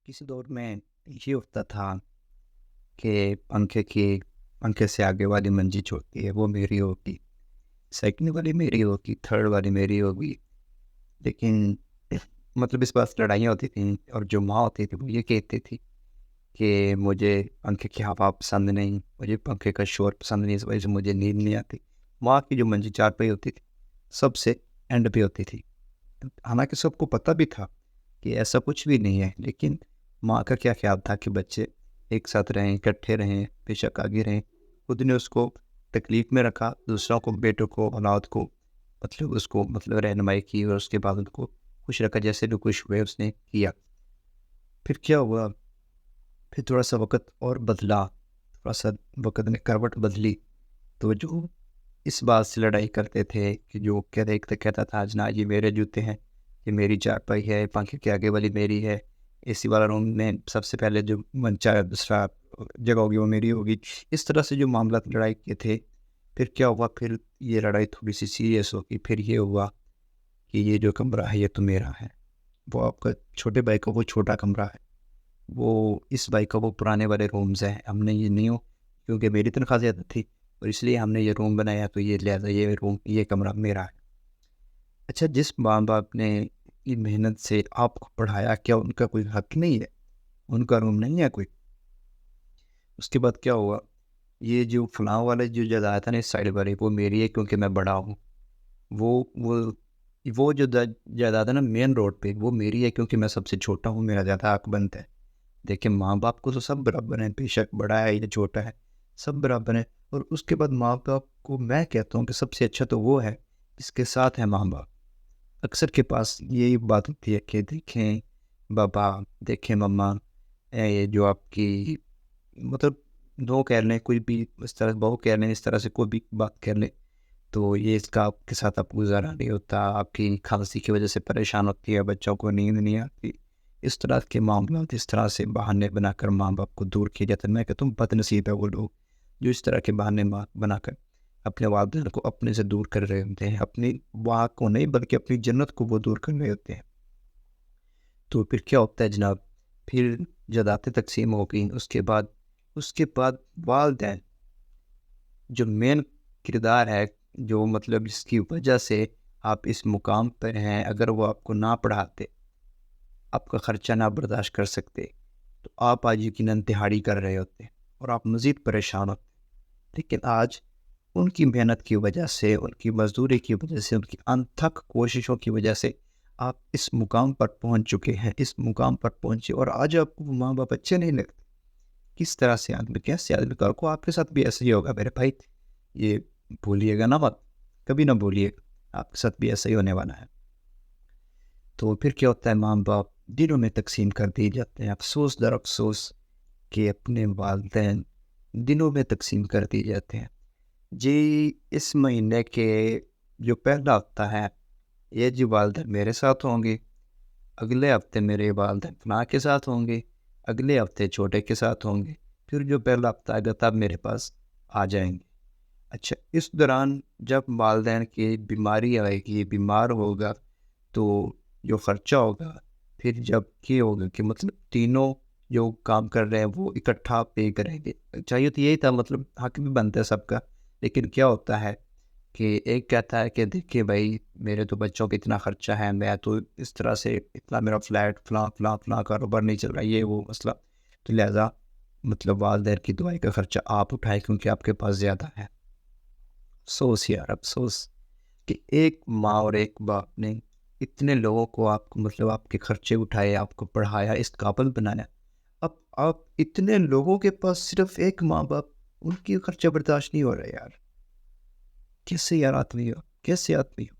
किसी दौर में ये होता था कि पंखे से आगे वाली मंजिल जो होती है वो मेरी होगी, सेकंड वाली मेरी होगी, थर्ड वाली मेरी होगी। लेकिन मतलब इस बात से लड़ाइयाँ होती थी और जो माँ होती थी वो ये कहती थी कि मुझे पंखे की हवा पसंद नहीं, मुझे पंखे का शोर पसंद नहीं, इस वजह से मुझे नींद नहीं आती। माँ की जो मंजिल चारपाई होती थी सबसे एंड पे होती थी। हालांकि सबको पता भी था कि ऐसा कुछ भी नहीं है, लेकिन माँ का क्या ख्याल था कि बच्चे एक साथ रहें, इकट्ठे रहें, बेशक आगे रहें। खुद ने उसको तकलीफ़ में रखा, दूसरों को, बेटों को, औलाद को मतलब उसको मतलब रहनुमाई की और उसके बाद उनको खुश रखा, जैसे भी खुश हुए उसने किया। फिर क्या हुआ, फिर थोड़ा-सा वक़्त और बदला, थोड़ा-सा वक़्त ने करवट बदली, तो जो इस बात से लड़ाई करते थे कि जो कहते एक तो कहता था आज ना ये मेरे जूते हैं, ये मेरी चारपाई है, पंखे के आगे वाली मेरी है, एसी वाला रूम में सबसे पहले जो मंचा है दूसरा जगह होगी वो मेरी होगी। इस तरह से जो मामला लड़ाई के थे, फिर क्या हुआ, फिर ये लड़ाई थोड़ी-सी सीरियस हो गई। फिर ये हुआ कि ये जो कमरा है ये तो मेरा है, वो आपका छोटे भाई का वो छोटा कमरा है, वो इस भाई का वो पुराने वाले रूम्स हैं, हमने ये न्यू, क्योंकि मेरी तनख्वाह ज़्यादा थी और इसलिए हमने ये रूम बनाया, तो ये लिहाजा ये रूम ये कमरा मेरा है। अच्छा, जिस माँ-बाप ने इतनी मेहनत से आपको पढ़ाया, क्या उनका कोई हक नहीं है? उनका रूम नहीं है कोई? उसके बाद क्या हुआ, ये जो फलाँ वाला जो जायदाद है ना इस साइड वाली वो मेरी है क्योंकि मैं बड़ा हूँ। वो वो वो जो जायदाद है ना मेन रोड पे वो मेरी है क्योंकि मैं सबसे छोटा हूँ, मेरा ज़्यादा हक बनता है। देखिए, माँ-बाप को तो सब बराबर हैं, बेशक बड़ा है या छोटा है, सब बराबर हैं। और उसके बाद माँ-बाप को मैं कहता हूँ कि सबसे अच्छा तो वो है, जिसके साथ है माँ-बाप। अक्सर के पास यही बात होती है कि देखें बाबा, देखें मम्मा, ये जो आपकी मतलब नो कह लें, कोई भी इस तरह बहू कह लें, इस तरह से कोई भी बात कह लें, तो ये इसका आपके साथ आपको गुज़ारा नहीं होता, आपकी खाँसी की वजह से परेशान होती है, बच्चों को नींद नहीं आती। इस तरह के मामलात, इस तरह से बहाने बनाकर माँ-बाप को दूर किए जाते हैं। मैं कहता हूँ बदनसीब है वो लोग, जो इस तरह के बहाने बनाकर अपने वालिदैन को अपने से दूर कर रहे होते हैं। अपनी वाह को नहीं बल्कि अपनी जन्नत को वो दूर कर रहे होते हैं। तो फिर क्या होता है जनाब, फिर जायदादें तक़सीम हो गई, उसके बाद वालिदैन जो मेन किरदार है, जो मतलब जिसकी वजह से आप इस मुकाम पर हैं, अगर वो आपको ना पढ़ाते, आपका ख़र्चा ना बर्दाश्त कर सकते, तो आप आज यकीनन दिहाड़ी कर रहे होते और आप मज़ीद परेशान होते। लेकिन आज उनकी मेहनत की वजह से, उनकी मज़दूरी की वजह से, उनकी अनथक कोशिशों की वजह से आप इस मुकाम पर पहुँच चुके हैं, इस मुकाम पर पहुँचे और आज आपको वो माँ-बाप अच्छे नहीं लगते। किस तरह से आदमी, कैसे आदमी, कल को आपके साथ भी ऐसा ही होगा मेरे भाई, ये भूलिएगा ना मत, कभी ना भूलिएगा, आपके साथ भी ऐसा ही होने वाला है। तो फिर क्या होता है, माँ बाप दिनों में तकसीम कर दिए जाते हैं, अफसोस दर अफसोस कि अपने वालदैन दिनों में तकसीम कर दिए जाते हैं। जी, इस महीने के जो पहला हफ्ता है, ये जी वालदैन मेरे साथ होंगे, अगले हफ्ते मेरे वालदैन फलाँ के साथ होंगे, अगले हफ्ते छोटे के साथ होंगे, फिर जो पहला हफ्ता आएगा तब मेरे पास आ जाएंगे। अच्छा, इस दौरान जब वालदैन की बीमारी आएगी, बीमार होगा, तो जो ख़र्चा होगा, फिर जब ये होगा कि मतलब तीनों जो काम कर रहे हैं वो इकट्ठा पे करेंगे। चाहिए तो यही था, मतलब हक भी बनता है सबका। लेकिन क्या होता है कि एक कहता है कि देखिए भाई, मेरे तो बच्चों पे इतना ख़र्चा है, मैं तो इस तरह से इतना मेरा फ्लैट फलां कारोबार नहीं चल रहा, ये वो मसला। तो लिहाजा मतलब वालदैन की दवाई का ख़र्चा आप उठाएँ क्योंकि आपके पास ज़्यादा है। अफ़सोस यार, अफ़सोस कि एक माँ और एक बाप ने इतने लोगों को आपको मतलब आपके खर्चे उठाए, आपको पढ़ाया, इस काबिल बनाया। अब आप इतने लोगों के पास सिर्फ़ एक माँ-बाप, उनकी खर्चा बर्दाश्त नहीं हो रहा यार। कैसे यार आदमी हो? कैसे आदमी हो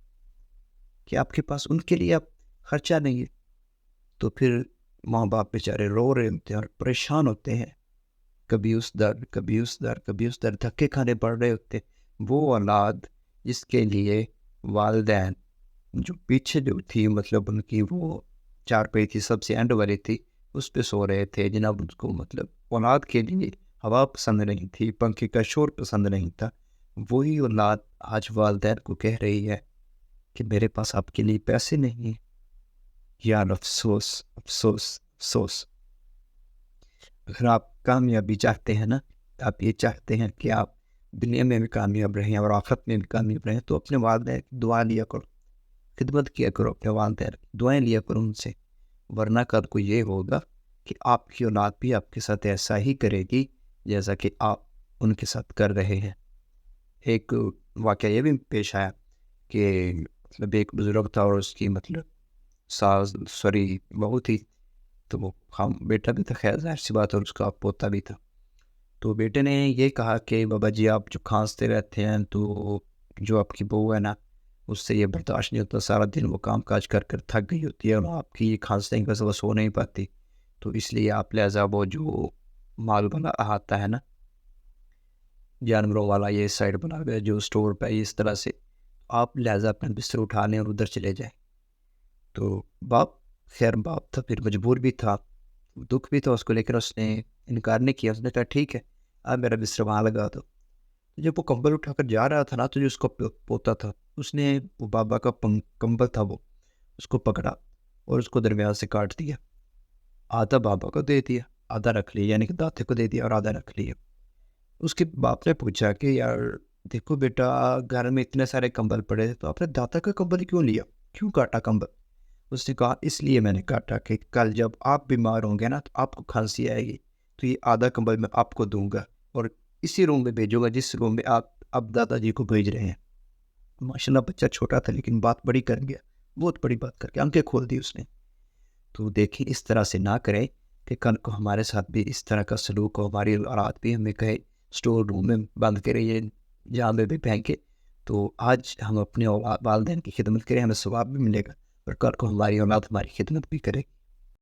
कि आपके पास उनके लिए आप खर्चा नहीं है? तो फिर माँ-बाप बेचारे रो रहे होते हैं और परेशान होते हैं। कभी उस दर, कभी उस दर, कभी उस दर, धक्के खाने पड़ रहे होते हैं। वो औलाद जिसके लिए वालिदैन जो पीछे जो थी, मतलब उनकी वो चारपाई थी सबसे एंड वाली थी, उस पे सो रहे थे जनाब, उसको मतलब औलाद के लिए हवा पसंद नहीं थी, पंखे का शोर पसंद नहीं था। वही औलाद आज वालिदैन को कह रही है कि मेरे पास आपके लिए पैसे नहीं हैं। यार अफ़सोस, अफ़सोस, अफ़सोस। اگر آپ کامیابی چاہتے ہیں نا، آپ یہ چاہتے ہیں کہ آپ دنیا میں بھی کامیاب رہیں اور آخرت میں بھی کامیاب رہیں، تو اپنے والدین کی دعا لیا کرو، خدمت کیا کرو اپنے والدین کی، دعائیں لیا کرو ان سے، ورنہ کل کو یہ ہوگا کہ آپ کی اولاد بھی آپ کے ساتھ ایسا ہی کرے گی جیسا کہ آپ ان کے ساتھ کر رہے ہیں۔ ایک واقعہ یہ بھی پیش آیا کہ مطلب ایک بزرگ تھا اور اس کی مطلب ساس سوری بہو تھی، تو وہ بیٹا بھی تھا، خیر ظاہر سی بات، اور اس کا پوتا بھی تھا۔ تو بیٹے نے یہ کہا کہ بابا جی آپ جو کھانستے رہتے ہیں تو جو آپ کی بہو ہے نا اس سے یہ برداشت نہیں ہوتا، سارا دن وہ کام کاج کر کر تھک گئی ہوتی ہے اور آپ کی یہ کھانستے کی وجہ سے وہ سو نہیں پاتی، تو اس لیے آپ لہذا وہ جو مال بنا آتا ہے نا جانوروں والا، یہ سائڈ بنا ہوا ہے جو اسٹور پہ، اس طرح سے آپ لہذا اپنا بستر اٹھا لیں اور ادھر چلے جائیں۔ تو باپ، خیر باپ تھا پھر مجبور بھی تھا، دکھ بھی تھا اس کو، لیکن اس نے انکار نہیں کیا، اس نے کہا ٹھیک ہے آپ میرا بستر وہاں لگا دو۔ جب وہ کمبل اٹھا کر جا رہا تھا نا تو جو اس کا پوتا تھا اس نے وہ بابا کا کمبل تھا وہ اس کو پکڑا اور اس کو درمیان سے کاٹ دیا، آدھا بابا کو دے دیا، آدھا رکھ لیا، یعنی کہ داتے کو دے دیا اور آدھا رکھ لیا۔ اس کے باپ نے پوچھا کہ یار دیکھو بیٹا، گھر میں اتنے سارے کمبل پڑے تھے تو آپ نے داتا کا کمبل کیوں لیا، کیوں کاٹا کمبل؟ اس نے کہا اس لیے میں نے کاٹا کہ کل جب آپ بیمار ہوں گے نا تو آپ کو کھانسی آئے گی، تو یہ آدھا کمبل میں آپ کو دوں گا اور اسی روم میں بھیجوں گا جس روم میں آپ اب دادا جی کو بھیج رہے ہیں۔ ماشاءاللہ بچہ چھوٹا تھا لیکن بات بڑی کر گیا، بہت بڑی بات کر کے آنکھیں کھول دی اس نے۔ تو دیکھیں اس طرح سے نہ کریں کہ کل کو ہمارے ساتھ بھی اس طرح کا سلوک ہو، ہماری اولاد بھی ہمیں کہے اسٹور روم میں بند کرے یہ جہاں میں بھی پھینکے، تو آج ہم اپنے والدین کی خدمت کریں، ہمیں ثواب بھی ملے گا اور کل کو ہماری اولاد ہماری خدمت بھی کرے۔